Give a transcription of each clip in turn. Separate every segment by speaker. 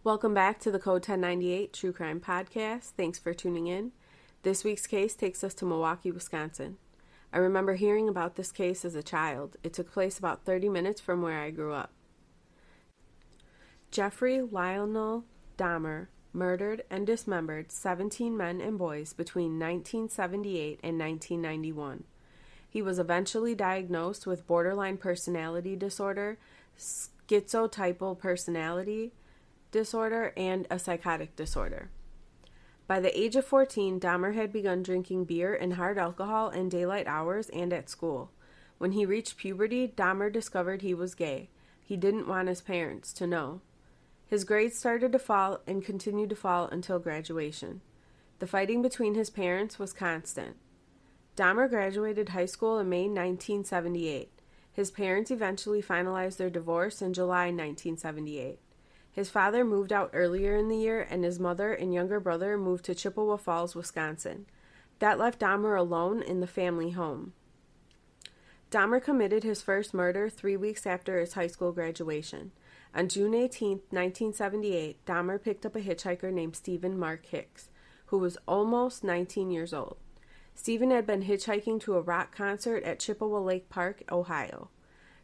Speaker 1: Welcome back to the Code 1098 True Crime Podcast. Thanks for tuning in. This week's case takes us to Milwaukee, Wisconsin. I remember hearing about this case as a child. It took place about 30 minutes from where I grew up. Jeffrey Lionel Dahmer murdered and dismembered 17 men and boys between 1978 and 1991. He was eventually diagnosed with borderline personality disorder, schizotypal personality disorder, and a psychotic disorder. By the age of 14, Dahmer had begun drinking beer and hard alcohol in daylight hours and at school. When he reached puberty, Dahmer discovered he was gay. He didn't want his parents to know. His grades started to fall and continued to fall until graduation. The fighting between his parents was constant. Dahmer graduated high school in May 1978. His parents eventually finalized their divorce in July 1978. His father moved out earlier in the year, and his mother and younger brother moved to Chippewa Falls, Wisconsin. That left Dahmer alone in the family home. Dahmer committed his first murder 3 weeks after his high school graduation. On June 18, 1978, Dahmer picked up a hitchhiker named Stephen Mark Hicks, who was almost 19 years old. Stephen had been hitchhiking to a rock concert at Chippewa Lake Park, Ohio.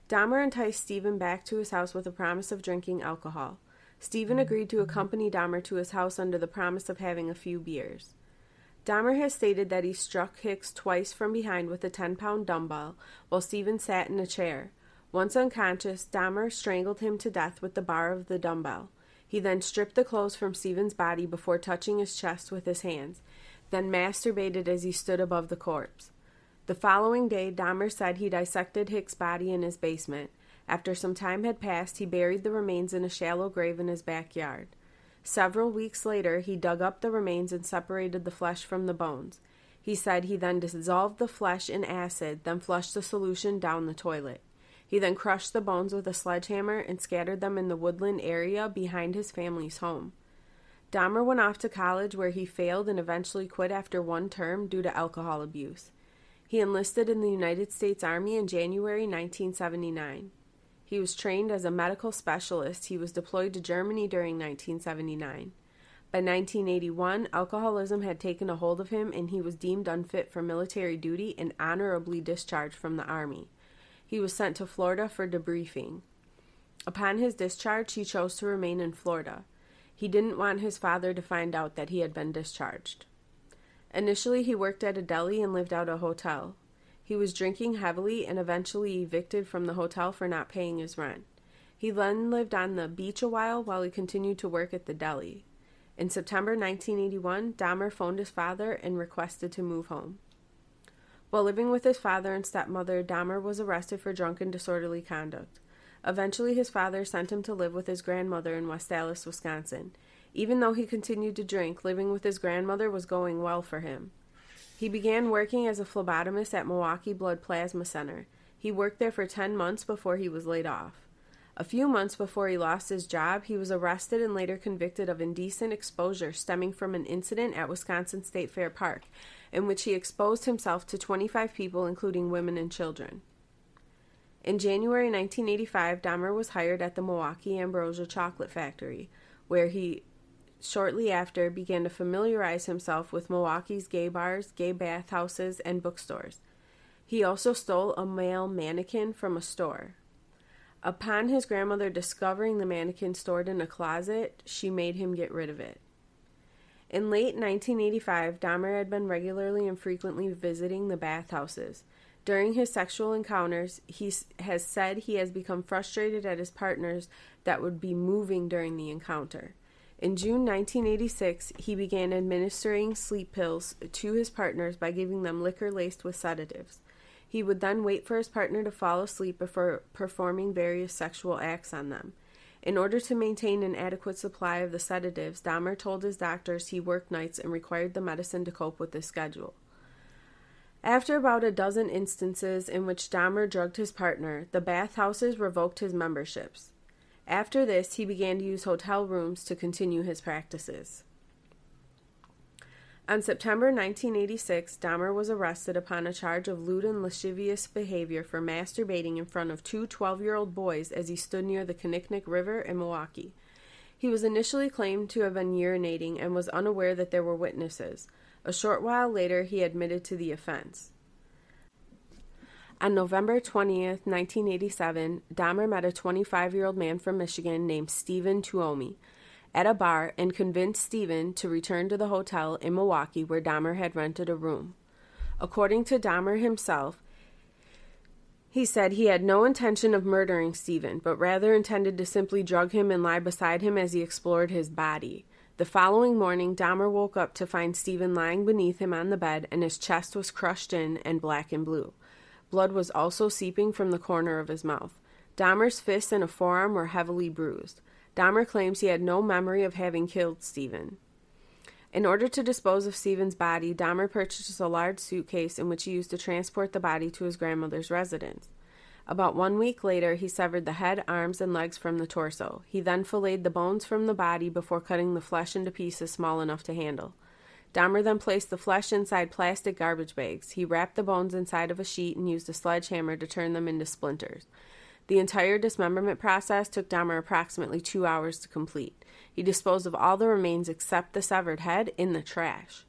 Speaker 1: Dahmer enticed Stephen back to his house with a promise of drinking alcohol. Stephen agreed to accompany Dahmer to his house under the promise of having a few beers. Dahmer has stated that he struck Hicks twice from behind with a 10-pound dumbbell while Stephen sat in a chair. Once unconscious, Dahmer strangled him to death with the bar of the dumbbell. He then stripped the clothes from Stephen's body before touching his chest with his hands, then masturbated as he stood above the corpse. The following day, Dahmer said he dissected Hicks' body in his basement. After some time had passed, he buried the remains in a shallow grave in his backyard. Several weeks later, he dug up the remains and separated the flesh from the bones. He said he then dissolved the flesh in acid, then flushed the solution down the toilet. He then crushed the bones with a sledgehammer and scattered them in the woodland area behind his family's home. Dahmer went off to college where he failed and eventually quit after one term due to alcohol abuse. He enlisted in the United States Army in January 1979. He was trained as a medical specialist. He was deployed to Germany during 1979. By 1981, alcoholism had taken a hold of him and he was deemed unfit for military duty and honorably discharged from the Army. He was sent to Florida for debriefing. Upon his discharge, he chose to remain in Florida. He didn't want his father to find out that he had been discharged. Initially, he worked at a deli and lived out a hotel. He was drinking heavily and eventually evicted from the hotel for not paying his rent. He then lived on the beach a while he continued to work at the deli. In September 1981, Dahmer phoned his father and requested to move home. While living with his father and stepmother, Dahmer was arrested for drunken disorderly conduct. Eventually, his father sent him to live with his grandmother in West Allis, Wisconsin. Even though he continued to drink, living with his grandmother was going well for him. He began working as a phlebotomist at Milwaukee Blood Plasma Center. He worked there for 10 months before he was laid off. A few months before he lost his job, he was arrested and later convicted of indecent exposure stemming from an incident at Wisconsin State Fair Park, in which he exposed himself to 25 people, including women and children. In January 1985, Dahmer was hired at the Milwaukee Ambrosia Chocolate Factory, where he shortly after began to familiarize himself with Milwaukee's gay bars, gay bathhouses, and bookstores. He also stole a male mannequin from a store. Upon his grandmother discovering the mannequin stored in a closet, she made him get rid of it. In late 1985, Dahmer had been regularly and frequently visiting the bathhouses. During his sexual encounters, he has said he has become frustrated at his partners that would be moving during the encounter. In June 1986, he began administering sleep pills to his partners by giving them liquor laced with sedatives. He would then wait for his partner to fall asleep before performing various sexual acts on them. In order to maintain an adequate supply of the sedatives, Dahmer told his doctors he worked nights and required the medicine to cope with this schedule. After about a dozen instances in which Dahmer drugged his partner, the bathhouses revoked his memberships. After this, he began to use hotel rooms to continue his practices. On September 1986, Dahmer was arrested upon a charge of lewd and lascivious behavior for masturbating in front of two 12-year-old boys as he stood near the Kinnickinnic River in Milwaukee. He was initially claimed to have been urinating and was unaware that there were witnesses. A short while later, he admitted to the offense. On November 20th, 1987, Dahmer met a 25-year-old man from Michigan named Stephen Tuomi at a bar and convinced Stephen to return to the hotel in Milwaukee where Dahmer had rented a room. According to Dahmer himself, he said he had no intention of murdering Stephen, but rather intended to simply drug him and lie beside him as he explored his body. The following morning, Dahmer woke up to find Stephen lying beneath him on the bed, and his chest was crushed in and black and blue. Blood was also seeping from the corner of his mouth. Dahmer's fists and a forearm were heavily bruised. Dahmer claims he had no memory of having killed Stephen. In order to dispose of Stephen's body, Dahmer purchased a large suitcase in which he used to transport the body to his grandmother's residence. About 1 week later, he severed the head, arms, and legs from the torso. He then filleted the bones from the body before cutting the flesh into pieces small enough to handle. Dahmer then placed the flesh inside plastic garbage bags. He wrapped the bones inside of a sheet and used a sledgehammer to turn them into splinters. The entire dismemberment process took Dahmer approximately 2 hours to complete. He disposed of all the remains except the severed head in the trash.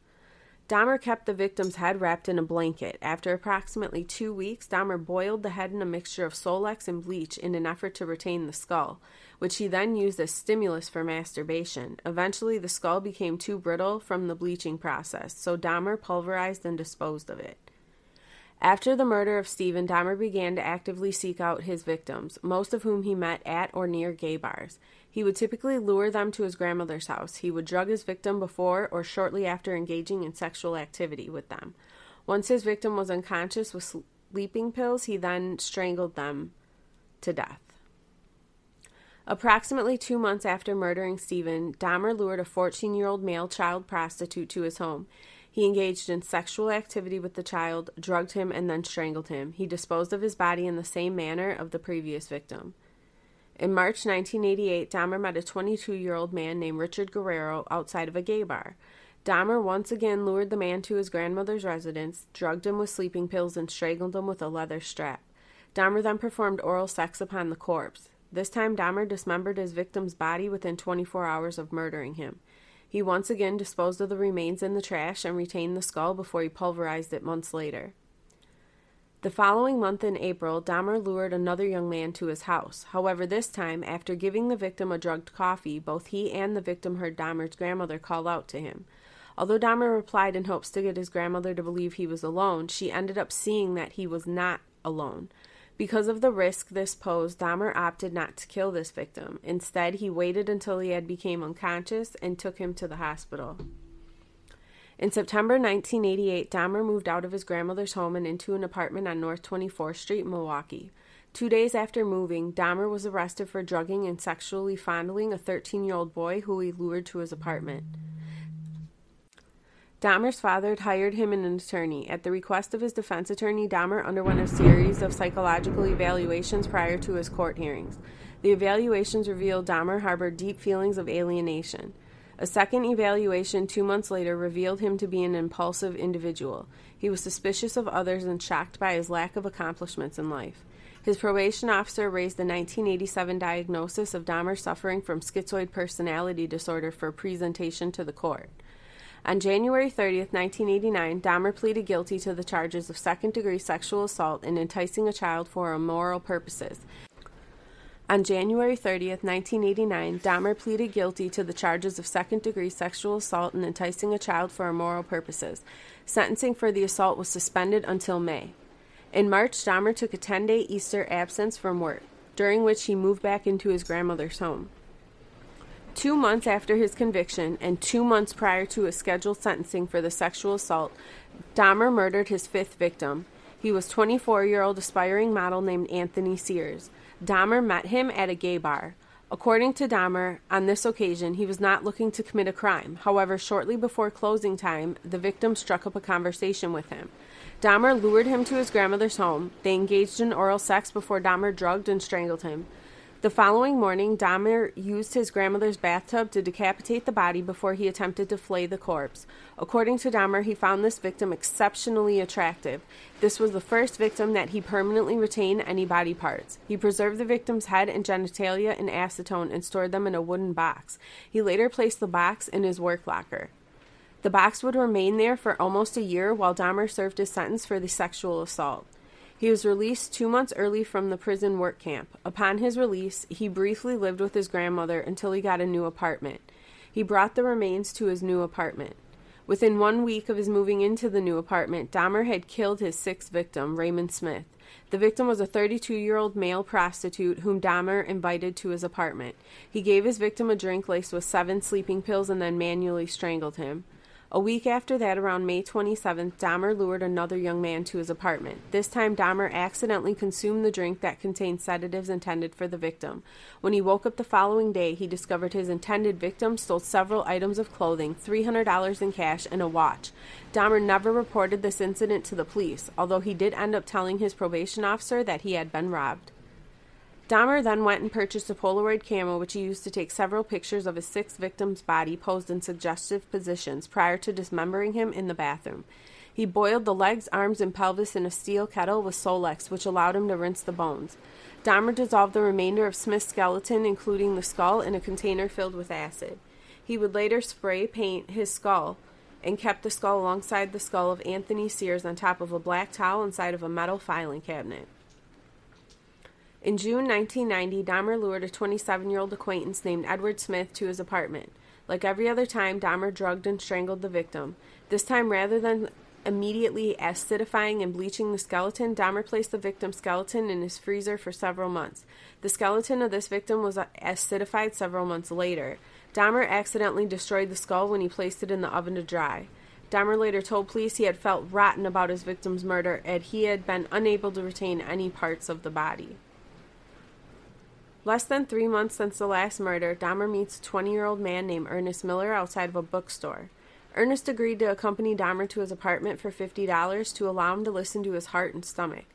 Speaker 1: Dahmer kept the victim's head wrapped in a blanket. After approximately 2 weeks, Dahmer boiled the head in a mixture of Solex and bleach in an effort to retain the skull, which he then used as stimulus for masturbation. Eventually, the skull became too brittle from the bleaching process, so Dahmer pulverized and disposed of it. After the murder of Stephen, Dahmer began to actively seek out his victims, most of whom he met at or near gay bars. He would typically lure them to his grandmother's house. He would drug his victim before or shortly after engaging in sexual activity with them. Once his victim was unconscious with sleeping pills, he then strangled them to death. Approximately 2 months after murdering Stephen, Dahmer lured a 14-year-old male child prostitute to his home. He engaged in sexual activity with the child, drugged him, and then strangled him. He disposed of his body in the same manner of the previous victim. In March 1988, Dahmer met a 22-year-old man named Richard Guerrero outside of a gay bar. Dahmer once again lured the man to his grandmother's residence, drugged him with sleeping pills, and strangled him with a leather strap. Dahmer then performed oral sex upon the corpse. This time, Dahmer dismembered his victim's body within 24 hours of murdering him. He once again disposed of the remains in the trash and retained the skull before he pulverized it months later. The following month in April, Dahmer lured another young man to his house. However, this time, after giving the victim a drugged coffee, both he and the victim heard Dahmer's grandmother call out to him. Although Dahmer replied in hopes to get his grandmother to believe he was alone, she ended up seeing that he was not alone. Because of the risk this posed, Dahmer opted not to kill this victim. Instead, he waited until he had become unconscious and took him to the hospital. In September 1988, Dahmer moved out of his grandmother's home and into an apartment on North 24th Street in Milwaukee. 2 days after moving, Dahmer was arrested for drugging and sexually fondling a 13-year-old boy who he lured to his apartment. Dahmer's father had hired him an attorney. At the request of his defense attorney, Dahmer underwent a series of psychological evaluations prior to his court hearings. The evaluations revealed Dahmer harbored deep feelings of alienation. A second evaluation 2 months later revealed him to be an impulsive individual. He was suspicious of others and shocked by his lack of accomplishments in life. His probation officer raised the 1987 diagnosis of Dahmer suffering from schizoid personality disorder for presentation to the court. On January 30th, 1989, Dahmer pleaded guilty to the charges of second-degree sexual assault and enticing a child for immoral purposes. On January 30th, 1989, Dahmer pleaded guilty to the charges of second-degree sexual assault and enticing a child for immoral purposes. Sentencing for the assault was suspended until May. In March, Dahmer took a 10-day Easter absence from work, during which he moved back into his grandmother's home. 2 months after his conviction and 2 months prior to his scheduled sentencing for the sexual assault, Dahmer murdered his fifth victim. He was 24-year-old aspiring model named Anthony Sears. Dahmer met him at a gay bar. According to Dahmer, on this occasion, he was not looking to commit a crime. However, shortly before closing time, the victim struck up a conversation with him. Dahmer lured him to his grandmother's home. They engaged in oral sex before Dahmer drugged and strangled him. The following morning, Dahmer used his grandmother's bathtub to decapitate the body before he attempted to flay the corpse. According to Dahmer, he found this victim exceptionally attractive. This was the first victim that he permanently retained any body parts. He preserved the victim's head and genitalia in acetone and stored them in a wooden box. He later placed the box in his work locker. The box would remain there for almost a year while Dahmer served his sentence for the sexual assault. He was released 2 months early from the prison work camp. Upon his release, he briefly lived with his grandmother until he got a new apartment. He brought the remains to his new apartment. Within 1 week of his moving into the new apartment, Dahmer had killed his sixth victim, Raymond Smith. The victim was a 32-year-old male prostitute whom Dahmer invited to his apartment. He gave his victim a drink laced with 7 sleeping pills and then manually strangled him. A week after that, around May 27th, Dahmer lured another young man to his apartment. This time, Dahmer accidentally consumed the drink that contained sedatives intended for the victim. When he woke up the following day, he discovered his intended victim stole several items of clothing, $300 in cash, and a watch. Dahmer never reported this incident to the police, although he did end up telling his probation officer that he had been robbed. Dahmer then went and purchased a Polaroid camera, which he used to take several pictures of his sixth victim's body posed in suggestive positions prior to dismembering him in the bathroom. He boiled the legs, arms, and pelvis in a steel kettle with Solex, which allowed him to rinse the bones. Dahmer dissolved the remainder of Smith's skeleton, including the skull, in a container filled with acid. He would later spray paint his skull and kept the skull alongside the skull of Anthony Sears on top of a black towel inside of a metal filing cabinet. In June 1990, Dahmer lured a 27-year-old acquaintance named Edward Smith to his apartment. Like every other time, Dahmer drugged and strangled the victim. This time, rather than immediately acidifying and bleaching the skeleton, Dahmer placed the victim's skeleton in his freezer for several months. The skeleton of this victim was acidified several months later. Dahmer accidentally destroyed the skull when he placed it in the oven to dry. Dahmer later told police he had felt rotten about his victim's murder and he had been unable to retain any parts of the body. Less than 3 months since the last murder, Dahmer meets a 20-year-old man named Ernest Miller outside of a bookstore. Ernest agreed to accompany Dahmer to his apartment for $50 to allow him to listen to his heart and stomach.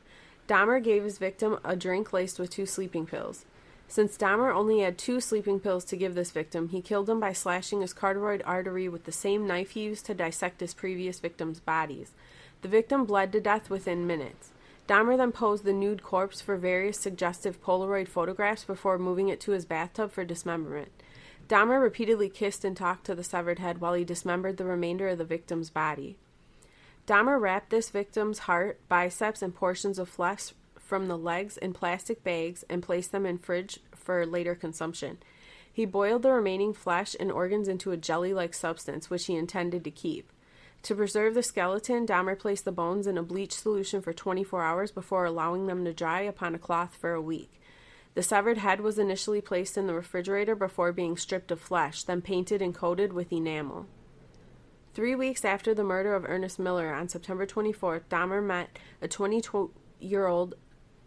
Speaker 1: Dahmer gave his victim a drink laced with 2 sleeping pills. Since Dahmer only had 2 sleeping pills to give this victim, he killed him by slashing his carotid artery with the same knife he used to dissect his previous victims' bodies. The victim bled to death within minutes. Dahmer then posed the nude corpse for various suggestive Polaroid photographs before moving it to his bathtub for dismemberment. Dahmer repeatedly kissed and talked to the severed head while he dismembered the remainder of the victim's body. Dahmer wrapped this victim's heart, biceps, and portions of flesh from the legs in plastic bags and placed them in fridge for later consumption. He boiled the remaining flesh and organs into a jelly-like substance, which he intended to keep. To preserve the skeleton, Dahmer placed the bones in a bleach solution for 24 hours before allowing them to dry upon a cloth for a week. The severed head was initially placed in the refrigerator before being stripped of flesh, then painted and coated with enamel. 3 weeks after the murder of Ernest Miller on September 24th, Dahmer met a 22-year-old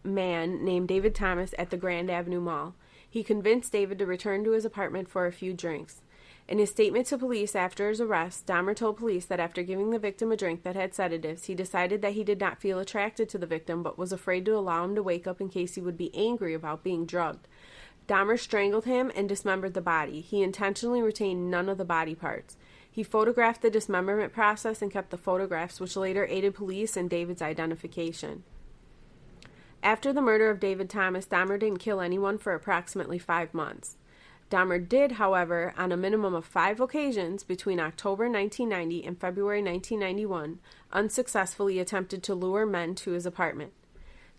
Speaker 1: man named David Thomas at the Grand Avenue Mall. He convinced David to return to his apartment for a few drinks. In his statement to police after his arrest, Dahmer told police that after giving the victim a drink that had sedatives, he decided that he did not feel attracted to the victim but was afraid to allow him to wake up in case he would be angry about being drugged. Dahmer strangled him and dismembered the body. He intentionally retained none of the body parts. He photographed the dismemberment process and kept the photographs, which later aided police in David's identification. After the murder of David Thomas, Dahmer didn't kill anyone for approximately 5 months. Dahmer did, however, on a minimum of 5 occasions between October 1990 and February 1991, unsuccessfully attempted to lure men to his apartment.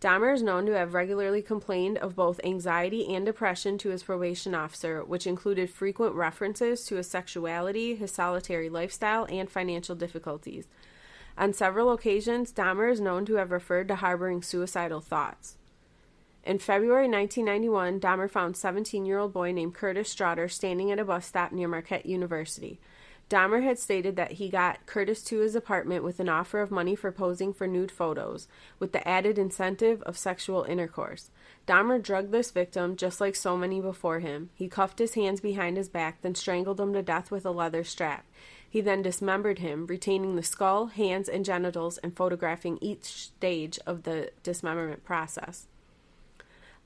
Speaker 1: Dahmer is known to have regularly complained of both anxiety and depression to his probation officer, which included frequent references to his sexuality, his solitary lifestyle, and financial difficulties. On several occasions, Dahmer is known to have referred to harboring suicidal thoughts. In February 1991, Dahmer found a 17-year-old boy named Curtis Straughter standing at a bus stop near Marquette University. Dahmer had stated that he got Curtis to his apartment with an offer of money for posing for nude photos, with the added incentive of sexual intercourse. Dahmer drugged this victim just like so many before him. He cuffed his hands behind his back, then strangled him to death with a leather strap. He then dismembered him, retaining the skull, hands, and genitals and photographing each stage of the dismemberment process.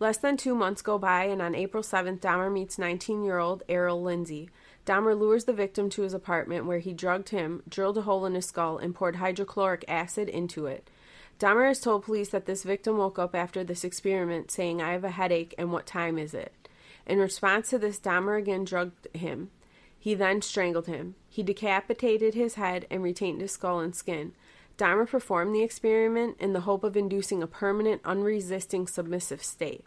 Speaker 1: Less than 2 months go by, and on April 7th, Dahmer meets 19-year-old Errol Lindsay. Dahmer lures the victim to his apartment, where he drugged him, drilled a hole in his skull, and poured hydrochloric acid into it. Dahmer has told police that this victim woke up after this experiment, saying, "I have a headache, and what time is it?" In response to this, Dahmer again drugged him. He then strangled him. He decapitated his head and retained his skull and skin. Dahmer performed the experiment in the hope of inducing a permanent, unresisting, submissive state.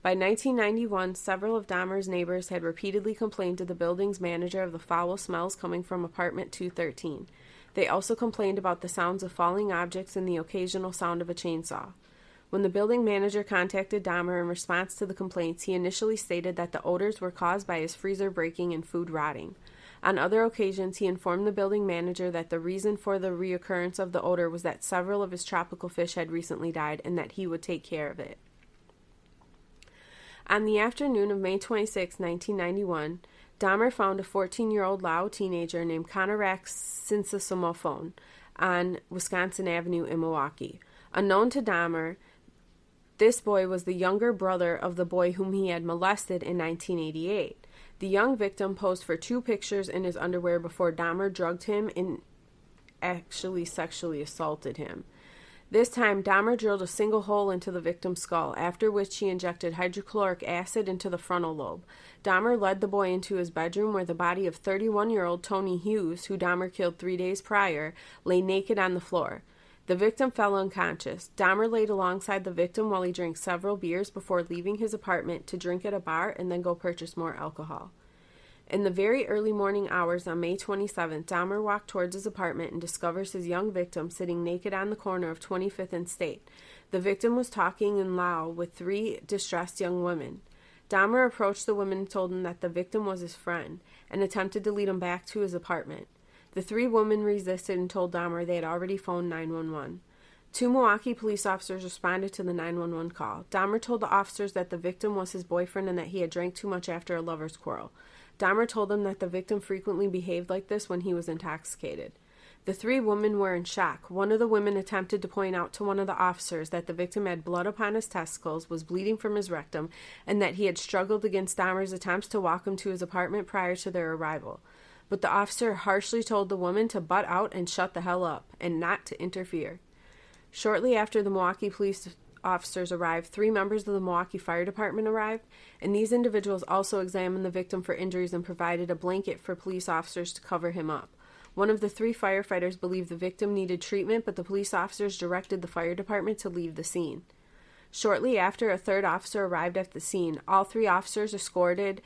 Speaker 1: By 1991, several of Dahmer's neighbors had repeatedly complained to the building's manager of the foul smells coming from apartment 213. They also complained about the sounds of falling objects and the occasional sound of a chainsaw. When the building manager contacted Dahmer in response to the complaints, he initially stated that the odors were caused by his freezer breaking and food rotting. On other occasions, he informed the building manager that the reason for the reoccurrence of the odor was that several of his tropical fish had recently died and that he would take care of it. On the afternoon of May 26, 1991, Dahmer found a 14-year-old Lao teenager named Konorak Sinsasomophone on Wisconsin Avenue in Milwaukee. Unknown to Dahmer, this boy was the younger brother of the boy whom he had molested in 1988. The young victim posed for 2 pictures in his underwear before Dahmer drugged him and actually sexually assaulted him. This time, Dahmer drilled a single hole into the victim's skull, after which he injected hydrochloric acid into the frontal lobe. Dahmer led the boy into his bedroom, where the body of 31-year-old Tony Hughes, who Dahmer killed 3 days prior, lay naked on the floor. The victim fell unconscious. Dahmer laid alongside the victim while he drank several beers before leaving his apartment to drink at a bar and then go purchase more alcohol. In the very early morning hours on May 27th, Dahmer walked towards his apartment and discovers his young victim sitting naked on the corner of 25th and State. The victim was talking in Lao with 3 distressed young women. Dahmer approached the women and told them that the victim was his friend and attempted to lead him back to his apartment. The 3 women resisted and told Dahmer they had already phoned 911. 2 Milwaukee police officers responded to the 911 call. Dahmer told the officers that the victim was his boyfriend and that he had drank too much after a lover's quarrel. Dahmer told them that the victim frequently behaved like this when he was intoxicated. The 3 women were in shock. One of the women attempted to point out to one of the officers that the victim had blood upon his testicles, was bleeding from his rectum, and that he had struggled against Dahmer's attempts to walk him to his apartment prior to their arrival. But the officer harshly told the woman to butt out and shut the hell up, and not to interfere. Shortly after the Milwaukee police officers arrived, 3 members of the Milwaukee Fire Department arrived, and these individuals also examined the victim for injuries and provided a blanket for police officers to cover him up. One of the 3 firefighters believed the victim needed treatment, but the police officers directed the fire department to leave the scene. Shortly after, a 3rd officer arrived at the scene. All 3 officers escorted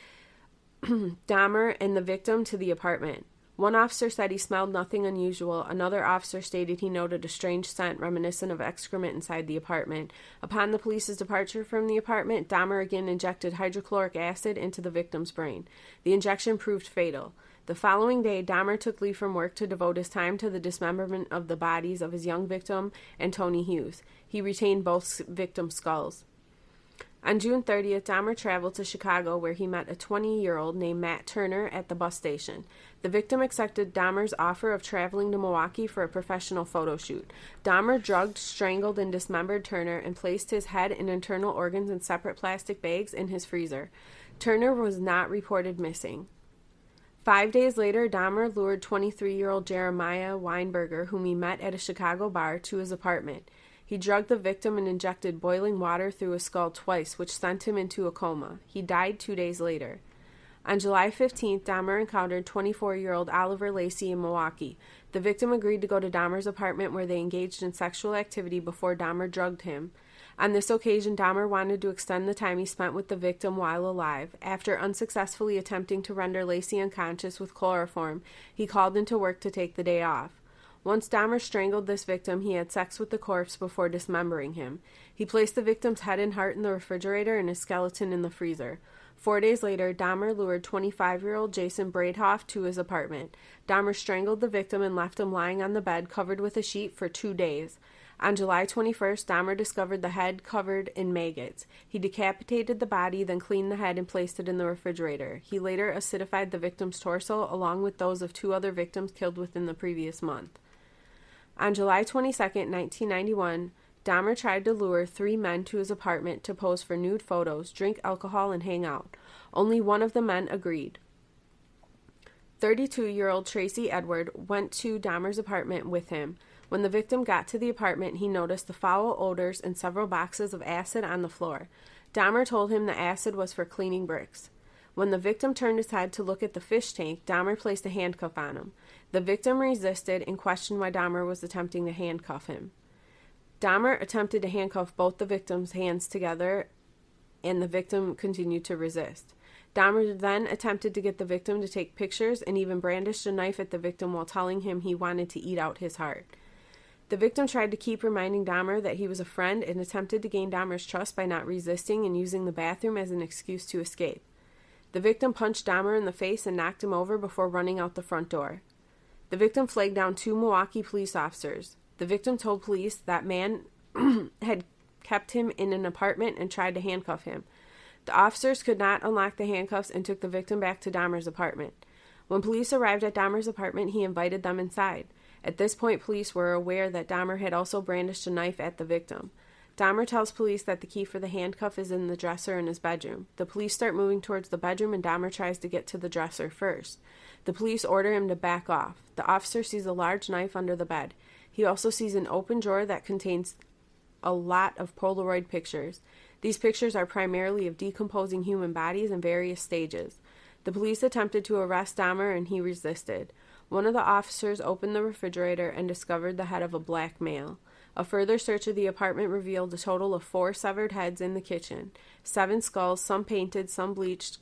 Speaker 1: Dahmer and the victim to the apartment. One officer said he smelled nothing unusual. Another officer stated he noted a strange scent reminiscent of excrement inside the apartment. Upon the police's departure from the apartment, Dahmer again injected hydrochloric acid into the victim's brain. The injection proved fatal. The following day, Dahmer took leave from work to devote his time to the dismemberment of the bodies of his young victim and Tony Hughes. He retained both victims' skulls. On June 30th, Dahmer traveled to Chicago, where he met a 20-year-old named Matt Turner at the bus station. The victim accepted Dahmer's offer of traveling to Milwaukee for a professional photo shoot. Dahmer drugged, strangled, and dismembered Turner and placed his head and internal organs in separate plastic bags in his freezer. Turner was not reported missing. 5 days later, Dahmer lured 23-year-old Jeremiah Weinberger, whom he met at a Chicago bar, to his apartment. He drugged the victim and injected boiling water through his skull twice, which sent him into a coma. He died 2 days later. On July 15th, Dahmer encountered 24-year-old Oliver Lacey in Milwaukee. The victim agreed to go to Dahmer's apartment, where they engaged in sexual activity before Dahmer drugged him. On this occasion, Dahmer wanted to extend the time he spent with the victim while alive. After unsuccessfully attempting to render Lacey unconscious with chloroform, he called into work to take the day off. Once Dahmer strangled this victim, he had sex with the corpse before dismembering him. He placed the victim's head and heart in the refrigerator and his skeleton in the freezer. 4 days later, Dahmer lured 25-year-old Jason Braidhoff to his apartment. Dahmer strangled the victim and left him lying on the bed covered with a sheet for 2 days. On July 21st, Dahmer discovered the head covered in maggots. He decapitated the body, then cleaned the head and placed it in the refrigerator. He later acidified the victim's torso, along with those of 2 other victims killed within the previous month. On July 22, 1991, Dahmer tried to lure 3 men to his apartment to pose for nude photos, drink alcohol, and hang out. Only one of the men agreed. 32-year-old Tracy Edward went to Dahmer's apartment with him. When the victim got to the apartment, he noticed the foul odors and several boxes of acid on the floor. Dahmer told him the acid was for cleaning bricks. When the victim turned his head to look at the fish tank, Dahmer placed a handcuff on him. The victim resisted and questioned why Dahmer was attempting to handcuff him. Dahmer attempted to handcuff both the victim's hands together, and the victim continued to resist. Dahmer then attempted to get the victim to take pictures and even brandished a knife at the victim while telling him he wanted to eat out his heart. The victim tried to keep reminding Dahmer that he was a friend and attempted to gain Dahmer's trust by not resisting and using the bathroom as an excuse to escape. The victim punched Dahmer in the face and knocked him over before running out the front door. The victim flagged down 2 Milwaukee police officers. The victim told police that man had kept him in an apartment and tried to handcuff him. The officers could not unlock the handcuffs and took the victim back to Dahmer's apartment. When police arrived at Dahmer's apartment, he invited them inside. At this point, police were aware that Dahmer had also brandished a knife at the victim. Dahmer tells police that the key for the handcuff is in the dresser in his bedroom. The police start moving towards the bedroom, and Dahmer tries to get to the dresser first. The police order him to back off. The officer sees a large knife under the bed. He also sees an open drawer that contains a lot of Polaroid pictures. These pictures are primarily of decomposing human bodies in various stages. The police attempted to arrest Dahmer, and he resisted. One of the officers opened the refrigerator and discovered the head of a black male. A further search of the apartment revealed a total of 4 severed heads in the kitchen, 7 skulls, some painted, some bleached,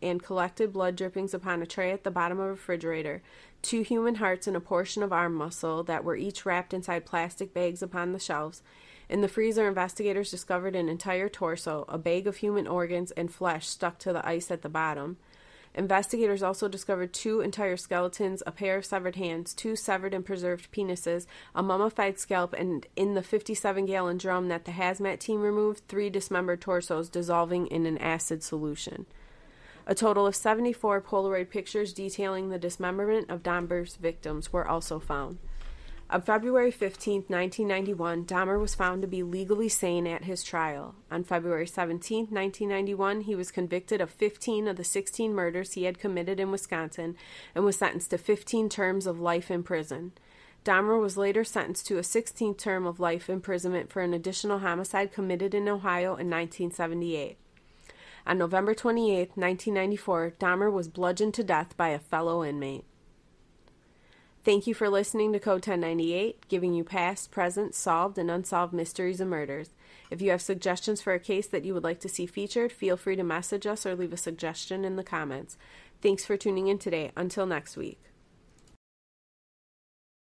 Speaker 1: and collected blood drippings upon a tray at the bottom of a refrigerator, 2 human hearts and a portion of arm muscle that were each wrapped inside plastic bags upon the shelves. In the freezer, investigators discovered an entire torso, a bag of human organs, and flesh stuck to the ice at the bottom. Investigators also discovered 2 entire skeletons, a pair of severed hands, 2 severed and preserved penises, a mummified scalp, and in the 57-gallon drum that the hazmat team removed, 3 dismembered torsos dissolving in an acid solution. A total of 74 Polaroid pictures detailing the dismemberment of Dahmer's victims were also found. On February 15, 1991, Dahmer was found to be legally sane at his trial. On February 17, 1991, he was convicted of 15 of the 16 murders he had committed in Wisconsin and was sentenced to 15 terms of life in prison. Dahmer was later sentenced to a 16th term of life imprisonment for an additional homicide committed in Ohio in 1978. On November 28, 1994, Dahmer was bludgeoned to death by a fellow inmate. Thank you for listening to Code 1098, giving you past, present, solved, and unsolved mysteries and murders. If you have suggestions for a case that you would like to see featured, feel free to message us or leave a suggestion in the comments. Thanks for tuning in today. Until next week.